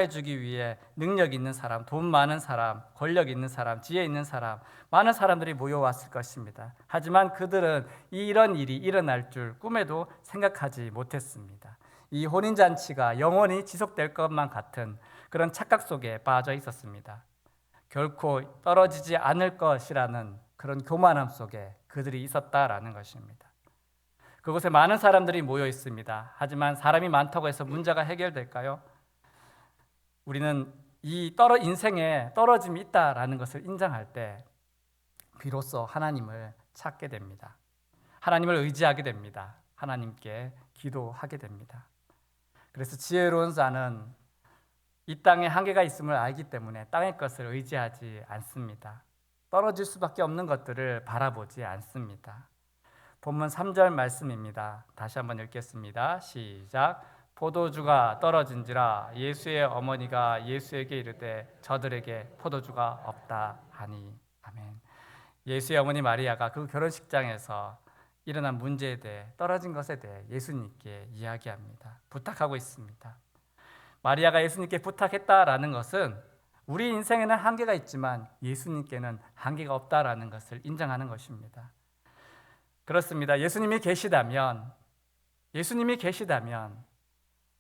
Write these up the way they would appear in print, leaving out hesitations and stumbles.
해주기 위해 능력 있는 사람, 돈 많은 사람, 권력 있는 사람, 지혜 있는 사람, 많은 사람들이 모여왔을 것입니다. 하지만 그들은 이런 일이 일어날 줄 꿈에도 생각하지 못했습니다. 이 혼인잔치가 영원히 지속될 것만 같은 그런 착각 속에 빠져 있었습니다. 결코 떨어지지 않을 것이라는 그런 교만함 속에 그들이 있었다라는 것입니다. 그곳에 많은 사람들이 모여 있습니다. 하지만 사람이 많다고 해서 문제가 해결될까요? 우리는 인생에 떨어짐이 있다라는 것을 인정할 때 비로소 하나님을 찾게 됩니다. 하나님을 의지하게 됩니다. 하나님께 기도하게 됩니다. 그래서 지혜로운 자는 이 땅에 한계가 있음을 알기 때문에 땅의 것을 의지하지 않습니다. 떨어질 수밖에 없는 것들을 바라보지 않습니다. 본문 3절 말씀입니다. 다시 한번 읽겠습니다. 시작. 포도주가 떨어진지라 예수의 어머니가 예수에게 이르되 저들에게 포도주가 없다 하니. 아멘. 예수의 어머니 마리아가 그 결혼식장에서 일어난 문제에 대해, 떨어진 것에 대해 예수님께 이야기합니다. 부탁하고 있습니다. 마리아가 예수님께 부탁했다라는 것은 우리 인생에는 한계가 있지만 예수님께는 한계가 없다라는 것을 인정하는 것입니다. 그렇습니다. 예수님이 계시다면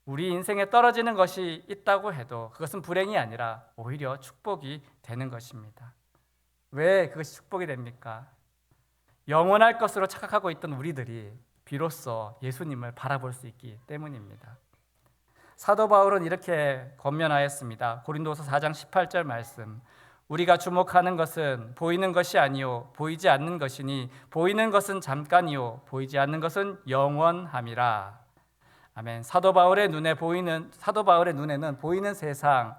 우리 인생에 떨어지는 것이 있다고 해도 그것은 불행이 아니라 오히려 축복이 되는 것입니다. 왜 그것이 축복이 됩니까? 영원할 것으로 착각하고 있던 우리들이 비로소 예수님을 바라볼 수 있기 때문입니다. 사도 바울은 이렇게 권면하였습니다. 고린도서 4장 18절 말씀. 우리가 주목하는 것은 보이는 것이 아니요 보이지 않는 것이니 보이는 것은 잠깐이요 보이지 않는 것은 영원함이라. 아멘. 사도 바울의 눈에는 보이는 세상,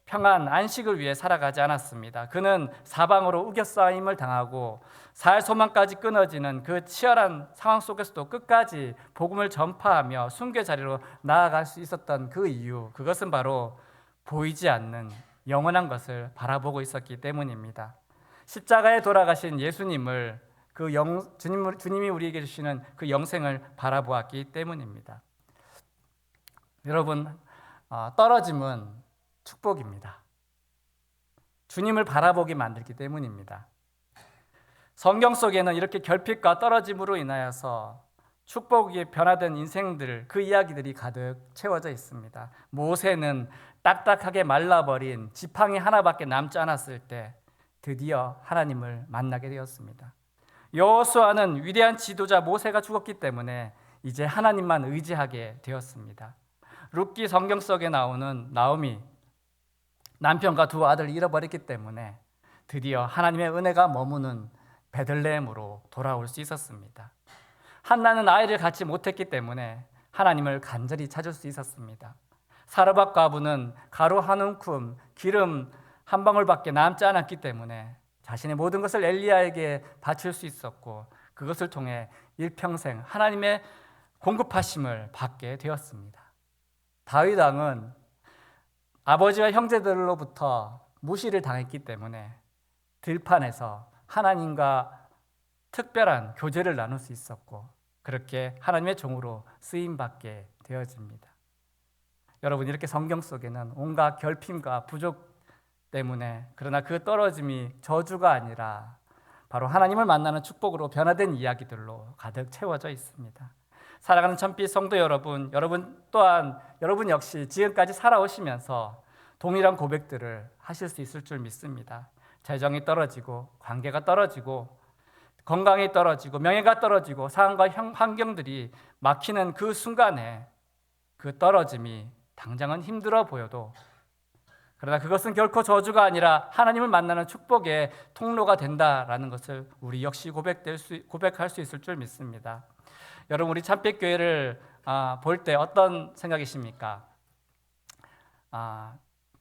평안, 안식을 위해 살아가지 않았습니다. 그는 사방으로 우겨싸임을 당하고 살 소망까지 끊어지는 그 치열한 상황 속에서도 끝까지 복음을 전파하며 순교 자리로 나아갈 수 있었던 그 이유, 그것은 바로 보이지 않는 영원한 것을 바라보고 있었기 때문입니다. 십자가에 돌아가신 예수님을 주님이 우리에게 주시는 그 영생을 바라보았기 때문입니다. 여러분, 떨어짐은 축복입니다. 주님을 바라보게 만들기 때문입니다. 성경 속에는 이렇게 결핍과 떨어짐으로 인하여서 축복이 변화된 인생들, 그 이야기들이 가득 채워져 있습니다. 모세는 딱딱하게 말라버린 지팡이 하나밖에 남지 않았을 때 드디어 하나님을 만나게 되었습니다. 여호수아는 위대한 지도자 모세가 죽었기 때문에 이제 하나님만 의지하게 되었습니다. 룻기 성경 속에 나오는 나오미, 남편과 두 아들을 잃어버렸기 때문에 드디어 하나님의 은혜가 머무는 베들레헴으로 돌아올 수 있었습니다. 한나는 아이를 갖지 못했기 때문에 하나님을 간절히 찾을 수 있었습니다. 사르밧 과부는 가루 한 움큼, 기름 한 방울밖에 남지 않았기 때문에 자신의 모든 것을 엘리야에게 바칠 수 있었고 그것을 통해 일평생 하나님의 공급하심을 받게 되었습니다. 다윗 왕은 아버지와 형제들로부터 무시를 당했기 때문에 들판에서 하나님과 특별한 교제를 나눌 수 있었고 그렇게 하나님의 종으로 쓰임받게 되어집니다. 여러분, 이렇게 성경 속에는 온갖 결핍과 부족 때문에, 그러나 그 떨어짐이 저주가 아니라 바로 하나님을 만나는 축복으로 변화된 이야기들로 가득 채워져 있습니다. 사랑하는 천빛 성도 여러분 또한 여러분 역시 지금까지 살아오시면서 동일한 고백들을 하실 수 있을 줄 믿습니다. 재정이 떨어지고 관계가 떨어지고 건강이 떨어지고 명예가 떨어지고 상황과 환경들이 막히는 그 순간에 그 떨어짐이 당장은 힘들어 보여도, 그러나 그것은 결코 저주가 아니라 하나님을 만나는 축복의 통로가 된다라는 것을 우리 역시 고백할 수 있을 줄 믿습니다. 여러분, 우리 참빛교회를 볼 때 어떤 생각이십니까?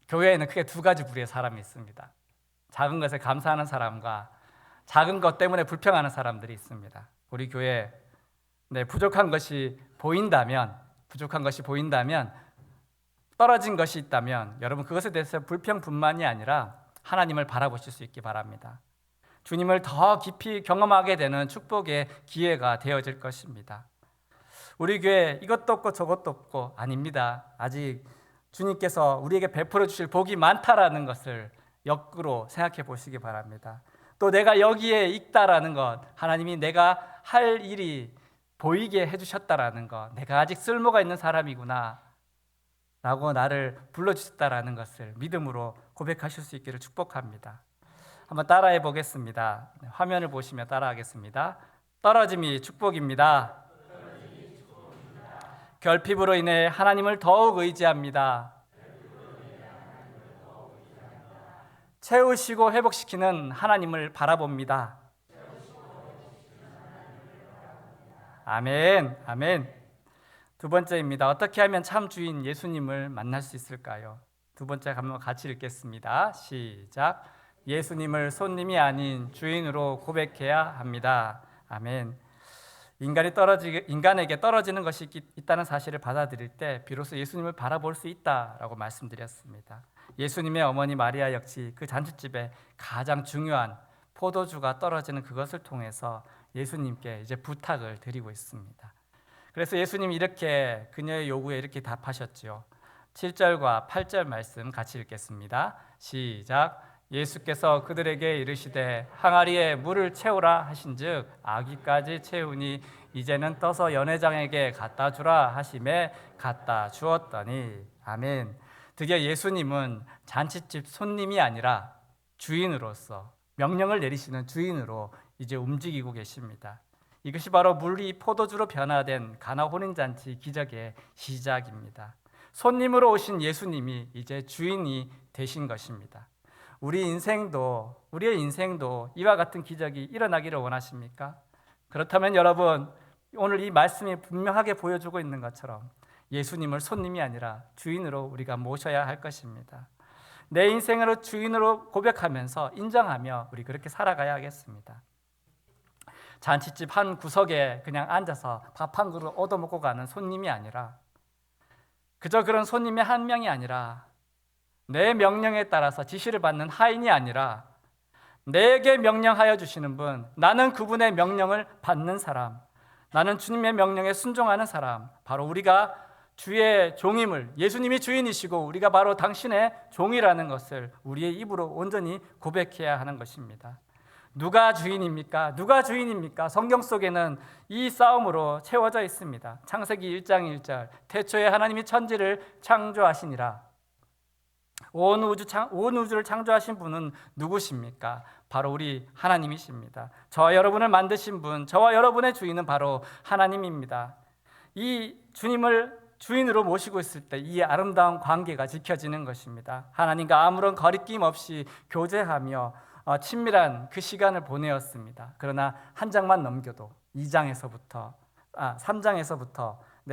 교회에는 크게 두 가지 부류의 사람이 있습니다. 작은 것에 감사하는 사람과 작은 것 때문에 불평하는 사람들이 있습니다. 우리 교회 부족한 것이 보인다면, 떨어진 것이 있다면 여러분 그것에 대해서 불평뿐만이 아니라 하나님을 바라보실 수 있기 바랍니다. 주님을 더 깊이 경험하게 되는 축복의 기회가 되어질 것입니다. 우리 교회 이것도 없고 저것도 없고, 아닙니다. 아직 주님께서 우리에게 베풀어 주실 복이 많다라는 것을 역으로 생각해 보시기 바랍니다. 또 내가 여기에 있다라는 것, 하나님이 내가 할 일이 보이게 해주셨다라는 것, 내가 아직 쓸모가 있는 사람이구나 라고 나를 불러주셨다라는 것을 믿음으로 고백하실 수 있기를 축복합니다. 한번 따라해 보겠습니다. 화면을 보시며 따라하겠습니다. 떨어짐이 축복입니다. 결핍으로 인해 하나님을 더욱 의지합니다. 채우시고 회복시키는 하나님을 바라봅니다. 아멘, 아멘. 두 번째입니다. 어떻게 하면 참 주인 예수님을 만날 수 있을까요? 두 번째 한번 같이 읽겠습니다. 시작. 예수님을 손님이 아닌 주인으로 고백해야 합니다. 아멘. 인간에게 떨어지는 것이 있다는 사실을 받아들일 때 비로소 예수님을 바라볼 수 있다라고 말씀드렸습니다. 예수님의 어머니 마리아 역시 그 잔치집에 가장 중요한 포도주가 떨어지는 그것을 통해서 예수님께 이제 부탁을 드리고 있습니다. 그래서 예수님이 이렇게 그녀의 요구에 이렇게 답하셨죠. 7절과 8절 말씀 같이 읽겠습니다. 시작. 예수께서 그들에게 이르시되 항아리에 물을 채우라 하신즉 아기까지 채우니 이제는 떠서 연회장에게 갖다 주라 하심에 갖다 주었더니 아멘. 드디어 예수님은 잔치집 손님이 아니라 주인으로서 명령을 내리시는 주인으로 이제 움직이고 계십니다. 이것이 바로 물이 포도주로 변화된 가나 혼인잔치 기적의 시작입니다. 손님으로 오신 예수님이 이제 주인이 되신 것입니다. 우리의 인생도 이와 같은 기적이 일어나기를 원하십니까? 그렇다면 여러분, 오늘 이 말씀이 분명하게 보여주고 있는 것처럼 예수님을 손님이 아니라 주인으로 우리가 모셔야 할 것입니다. 내 인생으로 주인으로 고백하면서 인정하며 우리 그렇게 살아가야 하겠습니다. 잔치집 한 구석에 그냥 앉아서 밥 한 그릇 얻어먹고 가는 손님이 아니라 그저 그런 손님의 한 명이 아니라 내 명령에 따라서 지시를 받는 하인이 아니라 내게 명령하여 주시는 분, 나는 그분의 명령을 받는 사람, 나는 주님의 명령에 순종하는 사람, 바로 우리가 주의 종임을, 예수님이 주인이시고 우리가 바로 당신의 종이라는 것을 우리의 입으로 온전히 고백해야 하는 것입니다. 누가 주인입니까? 누가 주인입니까? 성경 속에는 이 싸움으로 채워져 있습니다. 창세기 1장 1절 태초에 하나님이 천지를 창조하시니라. 온 우주를 창조하신 분은 누구십니까? 바로 우리 하나님이십니다. 저와 여러분을 만드신 분, 저와 여러분의 주인은 바로 하나님입니다. 이 주님을 주인으로 모시고 있을 때 이 아름다운 관계가 지켜지는 것입니다. 하나님과 아무런 거리낌 없이 교제하며 친밀한 그 시간을 보내었습니다. 그러나 한 장만 넘겨도 3장에서부터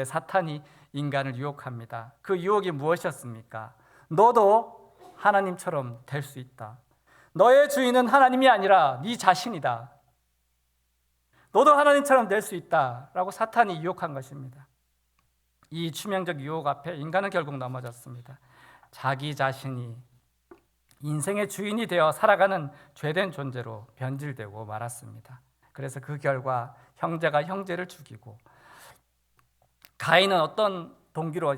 사탄이 인간을 유혹합니다. 그 유혹이 무엇이었습니까? 너도 하나님처럼 될 수 있다. 너의 주인은 하나님이 아니라 네 자신이다. 너도 하나님처럼 될 수 있다라고 사탄이 유혹한 것입니다. 이 치명적 유혹 앞에 인간은 결국 넘어졌습니다. 자기 자신이 인생의 주인이 되어 살아가는 죄된 존재로 변질되고 말았습니다. 그래서 그 결과 형제가 형제를 죽이고, 가인은 어떤 동기로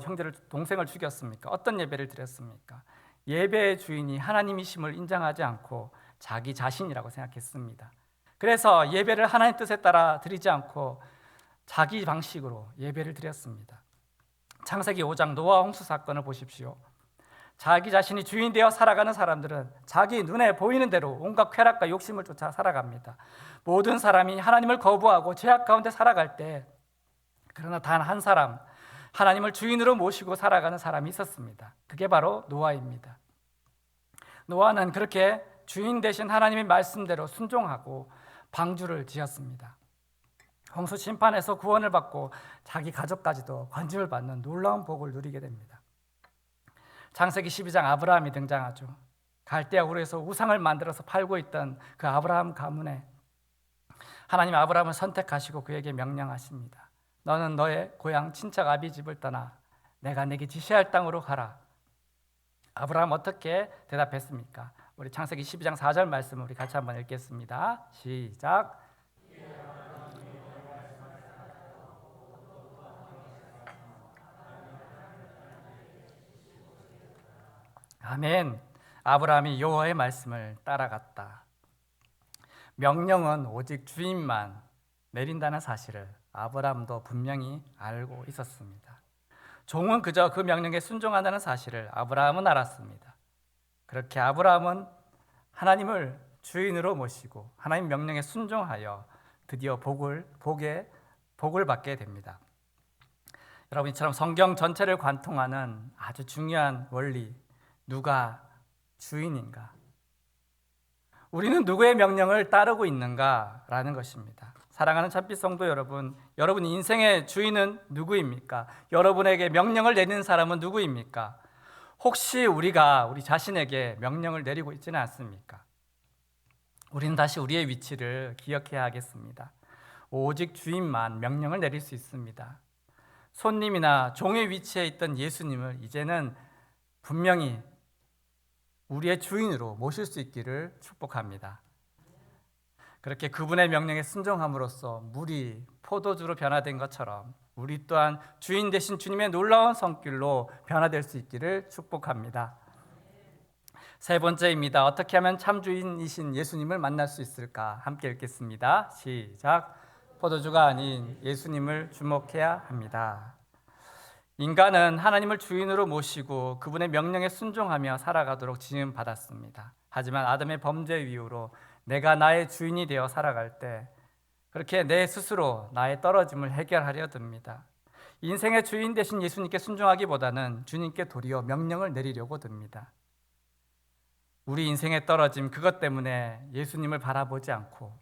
동생을 죽였습니까? 어떤 예배를 드렸습니까? 예배의 주인이 하나님이심을 인정하지 않고 자기 자신이라고 생각했습니다. 그래서 예배를 하나님 뜻에 따라 드리지 않고 자기 방식으로 예배를 드렸습니다. 창세기 5장 노아 홍수 사건을 보십시오. 자기 자신이 주인 되어 살아가는 사람들은 자기 눈에 보이는 대로 온갖 쾌락과 욕심을 쫓아 살아갑니다. 모든 사람이 하나님을 거부하고 죄악 가운데 살아갈 때, 그러나 단 한 사람, 하나님을 주인으로 모시고 살아가는 사람이 있었습니다. 그게 바로 노아입니다. 노아는 그렇게 주인 대신 하나님의 말씀대로 순종하고 방주를 지었습니다. 홍수 심판에서 구원을 받고 자기 가족까지도 건짐을 받는 놀라운 복을 누리게 됩니다. 창세기 12장 아브라함이 등장하죠. 갈대아 우르에서 우상을 만들어서 팔고 있던 그 아브라함 가문에 하나님 아브라함을 선택하시고 그에게 명령하십니다. 너는 너의 고향 친척 아비 집을 떠나 내가 내게 지시할 땅으로 가라. 아브라함 어떻게 대답했습니까? 우리 창세기 12장 4절 말씀을 우리 같이 한번 읽겠습니다. 시작. 아멘. 아브라함이 여호와의 말씀을 따라갔다. 명령은 오직 주인만 내린다는 사실을 아브라함도 분명히 알고 있었습니다. 종은 그저 그 명령에 순종한다는 사실을 아브라함은 알았습니다. 그렇게 아브라함은 하나님을 주인으로 모시고 하나님 명령에 순종하여 드디어 복을 받게 됩니다. 여러분, 이처럼 성경 전체를 관통하는 아주 중요한 원리, 누가 주인인가? 우리는 누구의 명령을 따르고 있는가라는 것입니다. 사랑하는 참빛 성도 여러분, 여러분 인생의 주인은 누구입니까? 여러분에게 명령을 내리는 사람은 누구입니까? 혹시 우리가 우리 자신에게 명령을 내리고 있지는 않습니까? 우리는 다시 우리의 위치를 기억해야 하겠습니다. 오직 주인만 명령을 내릴 수 있습니다. 손님이나 종의 위치에 있던 예수님을 이제는 분명히 우리의 주인으로 모실 수 있기를 축복합니다. 그렇게 그분의 명령에 순종함으로써 물이 포도주로 변화된 것처럼 우리 또한 주인 되신 주님의 놀라운 손길로 변화될 수 있기를 축복합니다. 세 번째입니다. 어떻게 하면 참 주인이신 예수님을 만날 수 있을까? 함께 읽겠습니다. 시작. 포도주가 아닌 예수님을 주목해야 합니다. 인간은 하나님을 주인으로 모시고 그분의 명령에 순종하며 살아가도록 지음받았습니다. 하지만 아담의 범죄 이후로 내가 나의 주인이 되어 살아갈 때 그렇게 내 스스로 나의 떨어짐을 해결하려 듭니다. 인생의 주인 되신 예수님께 순종하기보다는 주님께 도리어 명령을 내리려고 듭니다. 우리 인생의 떨어짐, 그것 때문에 예수님을 바라보지 않고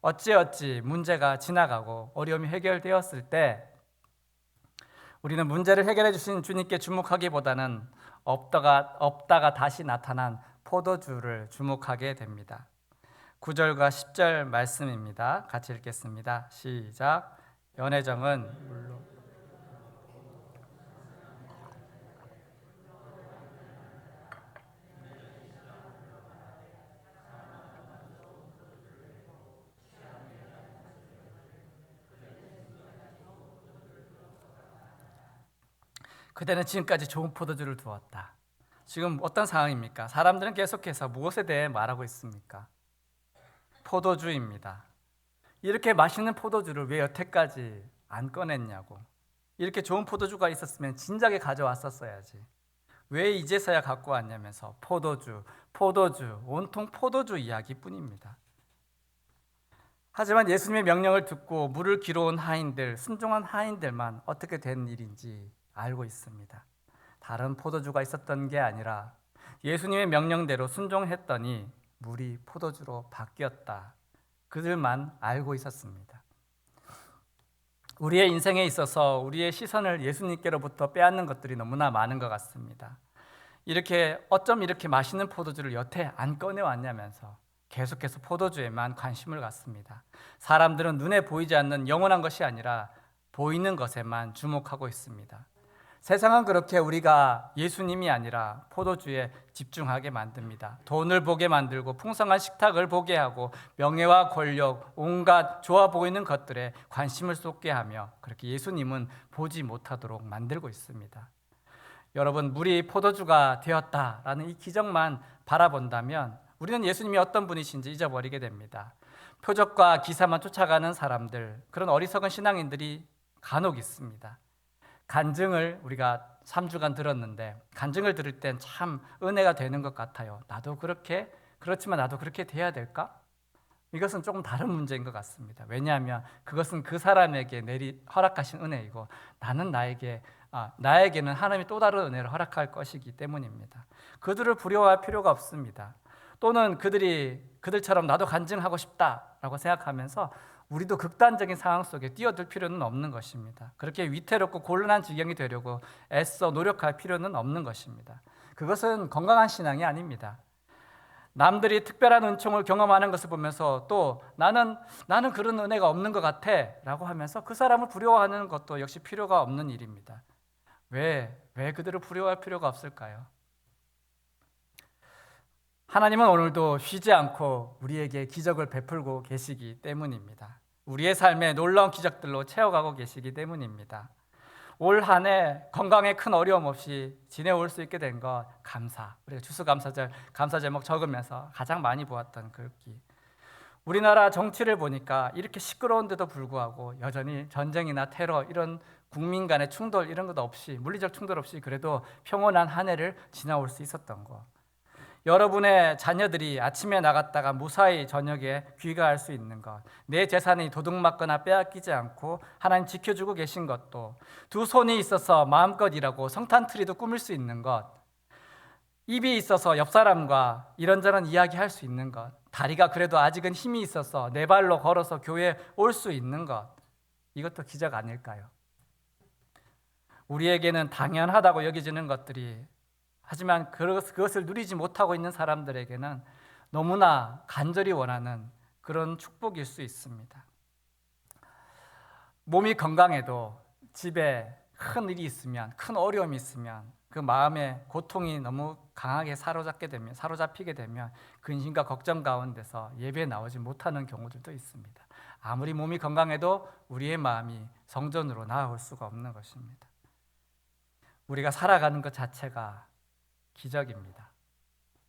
어찌어찌 문제가 지나가고 어려움이 해결되었을 때 우리는 문제를 해결해 주신 주님께 주목하기보다는 없다가 다시 나타난 포도주를 주목하게 됩니다. 9절과 10절 말씀입니다. 같이 읽겠습니다. 시작. 연회정은 물로 그대는 지금까지 좋은 포도주를 두었다. 지금 어떤 상황입니까? 사람들은 계속해서 무엇에 대해 말하고 있습니까? 포도주입니다. 이렇게 맛있는 포도주를 왜 여태까지 안 꺼냈냐고. 이렇게 좋은 포도주가 있었으면 진작에 가져왔었어야지. 왜 이제서야 갖고 왔냐면서 포도주, 온통 포도주 이야기뿐입니다. 하지만 예수님의 명령을 듣고 물을 길어온 하인들, 순종한 하인들만 어떻게 된 일인지 알고 있습니다. 다른 포도주가 있었던 게 아니라 예수님의 명령대로 순종했더니 물이 포도주로 바뀌었다. 그들만 알고 있었습니다. 우리의 인생에 있어서 우리의 시선을 예수님께로부터 빼앗는 것들이 너무나 많은 것 같습니다. 어쩜 이렇게 맛있는 포도주를 여태 안 꺼내왔냐면서 계속해서 포도주에만 관심을 갖습니다. 사람들은 눈에 보이지 않는 영원한 것이 아니라 보이는 것에만 주목하고 있습니다. 세상은 그렇게 우리가 예수님이 아니라 포도주에 집중하게 만듭니다. 돈을 보게 만들고 풍성한 식탁을 보게 하고 명예와 권력, 온갖 좋아 보이는 것들에 관심을 쏟게 하며 그렇게 예수님은 보지 못하도록 만들고 있습니다. 여러분, 물이 포도주가 되었다라는 이 기적만 바라본다면 우리는 예수님이 어떤 분이신지 잊어버리게 됩니다. 표적과 기사만 쫓아가는 사람들, 그런 어리석은 신앙인들이 간혹 있습니다. 간증을 우리가 3주간 들었는데 간증을 들을 땐 참 은혜가 되는 것 같아요. 그렇지만 나도 그렇게 돼야 될까? 이것은 조금 다른 문제인 것 같습니다. 왜냐하면 그것은 그 사람에게 허락하신 은혜이고 나에게는 하나님이 또 다른 은혜를 허락할 것이기 때문입니다. 그들을 부러워할 필요가 없습니다. 또는 그들처럼 나도 간증하고 싶다라고 생각하면서 우리도 극단적인 상황 속에 뛰어들 필요는 없는 것입니다. 그렇게 위태롭고 곤란한 지경이 되려고 애써 노력할 필요는 없는 것입니다. 그것은 건강한 신앙이 아닙니다. 남들이 특별한 은총을 경험하는 것을 보면서 또 나는 그런 은혜가 없는 것 같아 라고 하면서 그 사람을 부러워하는 것도 역시 필요가 없는 일입니다. 왜 그들을 부러워할 필요가 없을까요? 하나님은 오늘도 쉬지 않고 우리에게 기적을 베풀고 계시기 때문입니다. 우리의 삶에 놀라운 기적들로 채워가고 계시기 때문입니다. 올 한 해 건강에 큰 어려움 없이 지내올 수 있게 된 것 감사. 우리가 추수감사절 감사 제목 적으면서 가장 많이 보았던 글귀. 우리나라 정치를 보니까 이렇게 시끄러운데도 불구하고 여전히 전쟁이나 테러 이런 국민 간의 충돌 이런 것 없이, 물리적 충돌 없이 그래도 평온한 한 해를 지나올 수 있었던 것. 여러분의 자녀들이 아침에 나갔다가 무사히 저녁에 귀가할 수 있는 것, 내 재산이 도둑맞거나 빼앗기지 않고 하나님 지켜주고 계신 것도, 두 손이 있어서 마음껏 일하고 성탄트리도 꾸밀 수 있는 것, 입이 있어서 옆 사람과 이런저런 이야기할 수 있는 것, 다리가 그래도 아직은 힘이 있어서 내 발로 걸어서 교회에 올 수 있는 것, 이것도 기적 아닐까요? 우리에게는 당연하다고 여겨지는 것들이, 하지만 그것을 누리지 못하고 있는 사람들에게는 너무나 간절히 원하는 그런 축복일 수 있습니다. 몸이 건강해도 집에 큰 일이 있으면, 큰 어려움이 있으면 그 마음의 고통이 너무 강하게 사로잡히게 되면 근심과 걱정 가운데서 예배에 나오지 못하는 경우들도 있습니다. 아무리 몸이 건강해도 우리의 마음이 성전으로 나아올 수가 없는 것입니다. 우리가 살아가는 것 자체가 기적입니다.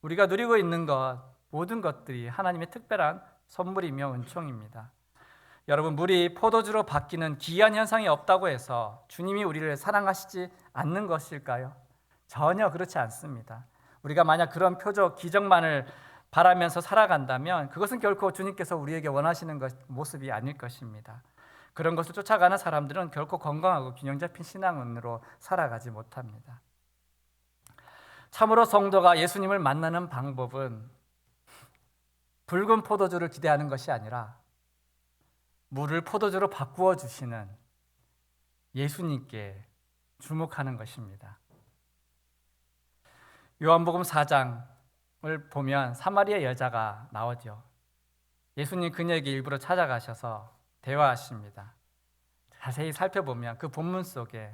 우리가 누리고 있는 것, 모든 것들이 하나님의 특별한 선물이며 은총입니다. 여러분, 물이 포도주로 바뀌는 기이한 현상이 없다고 해서 주님이 우리를 사랑하시지 않는 것일까요? 전혀 그렇지 않습니다. 우리가 만약 그런 표적, 기적만을 바라면서 살아간다면 그것은 결코 주님께서 우리에게 원하시는 모습이 아닐 것입니다. 그런 것을 쫓아가는 사람들은 결코 건강하고 균형 잡힌 신앙으로 살아가지 못합니다. 참으로 성도가 예수님을 만나는 방법은 붉은 포도주를 기대하는 것이 아니라 물을 포도주로 바꾸어 주시는 예수님께 주목하는 것입니다. 요한복음 4장을 보면 사마리아 여자가 나오죠. 예수님 그녀에게 일부러 찾아가셔서 대화하십니다. 자세히 살펴보면 그 본문 속에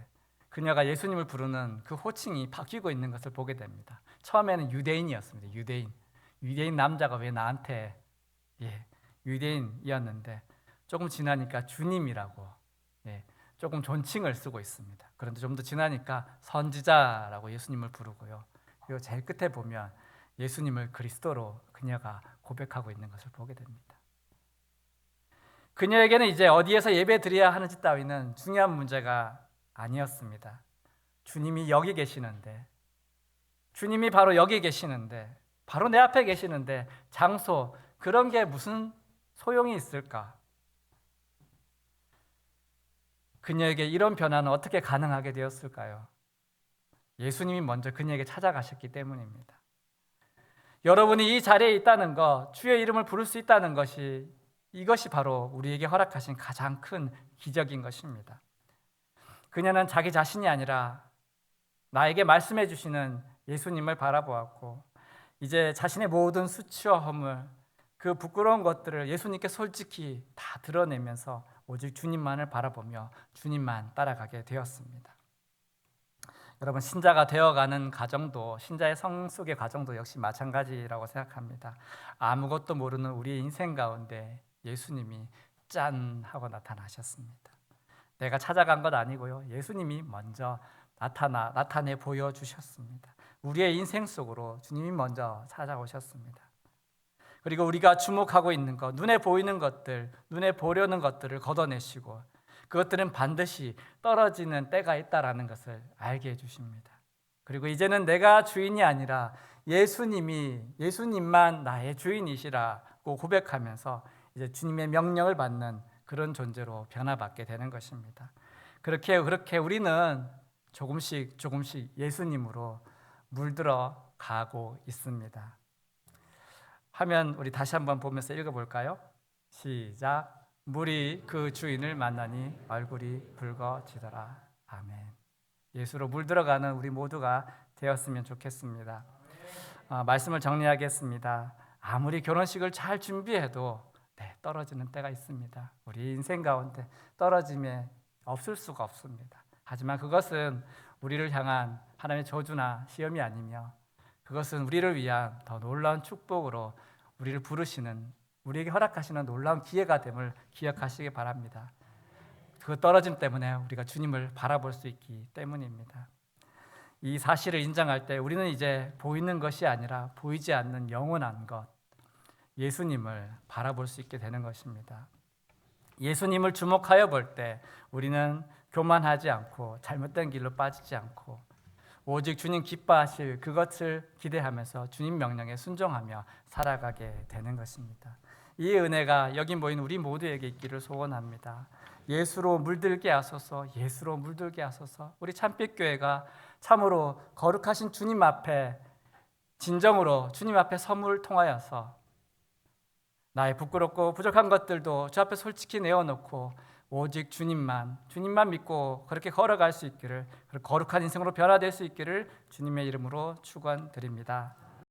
그녀가 예수님을 부르는 그 호칭이 바뀌고 있는 것을 보게 됩니다. 처음에는 유대인이었습니다. 유대인 남자가 왜 나한테, 유대인이었는데 조금 지나니까 주님이라고, 조금 존칭을 쓰고 있습니다. 그런데 좀 더 지나니까 선지자라고 예수님을 부르고요. 그리고 제일 끝에 보면 예수님을 그리스도로 그녀가 고백하고 있는 것을 보게 됩니다. 그녀에게는 이제 어디에서 예배 드려야 하는지 따위는 중요한 문제가 아니었습니다. 주님이 여기 계시는데, 주님이 바로 여기 계시는데, 바로 내 앞에 계시는데 장소, 그런 게 무슨 소용이 있을까? 그녀에게 이런 변화는 어떻게 가능하게 되었을까요? 예수님이 먼저 그녀에게 찾아가셨기 때문입니다. 여러분이 이 자리에 있다는 것, 주의 이름을 부를 수 있다는 것이, 이것이 바로 우리에게 허락하신 가장 큰 기적인 것입니다. 그녀는 자기 자신이 아니라 나에게 말씀해 주시는 예수님을 바라보았고, 이제 자신의 모든 수치와 허물, 그 부끄러운 것들을 예수님께 솔직히 다 드러내면서 오직 주님만을 바라보며 주님만 따라가게 되었습니다. 여러분, 신자가 되어가는 과정도, 신자의 성숙의 과정도 역시 마찬가지라고 생각합니다. 아무것도 모르는 우리의 인생 가운데 예수님이 짠 하고 나타나셨습니다. 내가 찾아간 것 아니고요, 예수님이 먼저 나타내 보여주셨습니다. 우리의 인생 속으로 주님이 먼저 찾아오셨습니다. 그리고 우리가 주목하고 있는 것, 눈에 보이는 것들, 눈에 보려는 것들을 걷어내시고 그것들은 반드시 떨어지는 때가 있다라는 것을 알게 해주십니다. 그리고 이제는 내가 주인이 아니라 예수님만 나의 주인이시라고 고백하면서 이제 주님의 명령을 받는 그런 존재로 변화받게 되는 것입니다. 그렇게 우리는 조금씩 예수님으로 물들어 가고 있습니다. 화면 우리 다시 한번 보면서 읽어볼까요? 시작. 물이 그 주인을 만나니 얼굴이 붉어지더라. 아멘. 예수로 물들어가는 우리 모두가 되었으면 좋겠습니다. 말씀을 정리하겠습니다. 아무리 결혼식을 잘 준비해도 떨어지는 때가 있습니다. 우리 인생 가운데 떨어짐에 없을 수가 없습니다. 하지만 그것은 우리를 향한 하나님의 저주나 시험이 아니며, 그것은 우리를 위한 더 놀라운 축복으로 우리를 부르시는, 우리에게 허락하시는 놀라운 기회가 됨을 기억하시기 바랍니다. 그 떨어짐 때문에 우리가 주님을 바라볼 수 있기 때문입니다. 이 사실을 인정할 때 우리는 이제 보이는 것이 아니라 보이지 않는 영원한 것, 예수님을 바라볼 수 있게 되는 것입니다. 예수님을 주목하여 볼 때 우리는 교만하지 않고 잘못된 길로 빠지지 않고 오직 주님 기뻐하실 그것을 기대하면서 주님 명령에 순종하며 살아가게 되는 것입니다. 이 은혜가 여기 모인 우리 모두에게 있기를 소원합니다. 예수로 물들게 하소서, 예수로 물들게 하소서. 우리 참빛교회가 참으로 거룩하신 주님 앞에 진정으로 주님 앞에 섬을 통하여서 나의 부끄럽고 부족한 것들도 주 앞에 솔직히 내어놓고 오직 주님만 믿고 그렇게 걸어갈 수 있기를, 거룩한 인생으로 변화될 수 있기를 주님의 이름으로 축원드립니다.